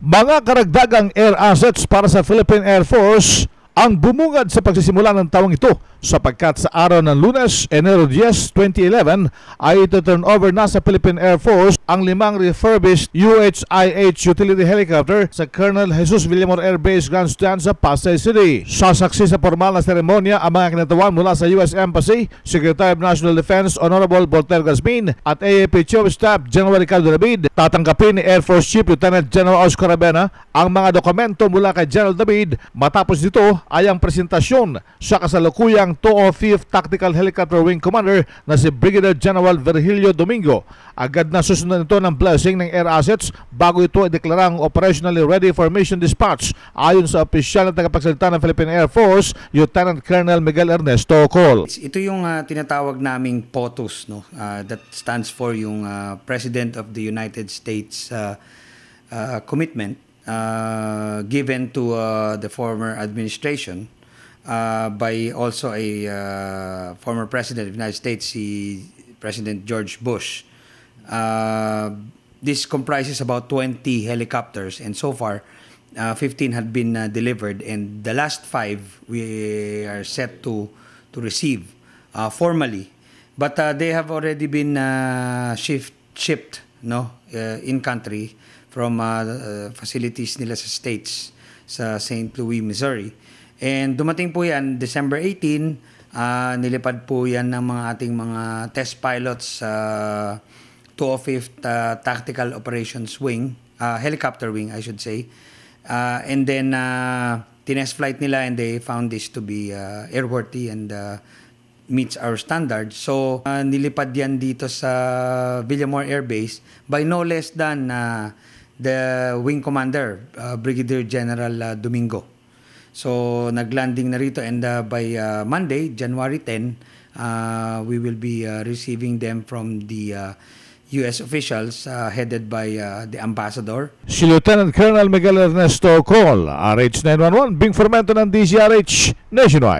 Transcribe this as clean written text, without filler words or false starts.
Mga karagdagang air assets para sa Philippine Air Force ang bumungad sa pagsisimula ng taong ito sapagkat sa araw ng Lunes, Enero 10, 2011 ay ito-turn over na sa Philippine Air Force ang 5 refurbished UHIH utility helicopter sa Colonel Jesus Villamor Air Base Grandstand sa Pasay City. Sasaksi sa formal na seremonya ang mga kinatawan mula sa US Embassy, Secretary of National Defense Honorable Voltaire Gasmin at AFP Chief of Staff General Ricardo David. Tatanggapin ni Air Force Chief Lieutenant General Oscar Abena ang mga dokumento mula kay General David. Matapos dito ay ang presentasyon sa kasalukuyang 205th Tactical Helicopter Wing Commander na si Brigadier General Virgilio Domingo. Agad na susunod ito ng blessing ng air assets bago ito ideklarang operationally ready for mission dispatch ayon sa opisyal na tagapagsalita ng Philippine Air Force, Lieutenant Colonel Miguel Ernesto Col. Ito yung tinatawag naming POTUS, no? That stands for yung President of the United States commitment given to the former administration by also a former President of the United States, si President George Bush. This comprises about 20 helicopters, and so far 15 had been delivered, and the last 5 we are set to receive formally, but they have already been shipped in country from facilities nila sa States, sa St. Louis, Missouri. And dumating po yan December 18, nilipad po yan ng mga ating mga test pilots sa 205th Tactical Operations Wing, Helicopter Wing I should say. And then tinest flight nila, and they found this to be airworthy and meets our standards. So nilipad yan dito sa Villamor Air Base by no less than the Wing Commander, Brigadier General Domingo. So naglanding na rito, and by Monday, January 10, we will be receiving them from the U.S. officials headed by the Ambassador. Si Lieutenant Colonel Miguel Ernesto Col, RH 911, Bing Formento ng DZRH Nationwide.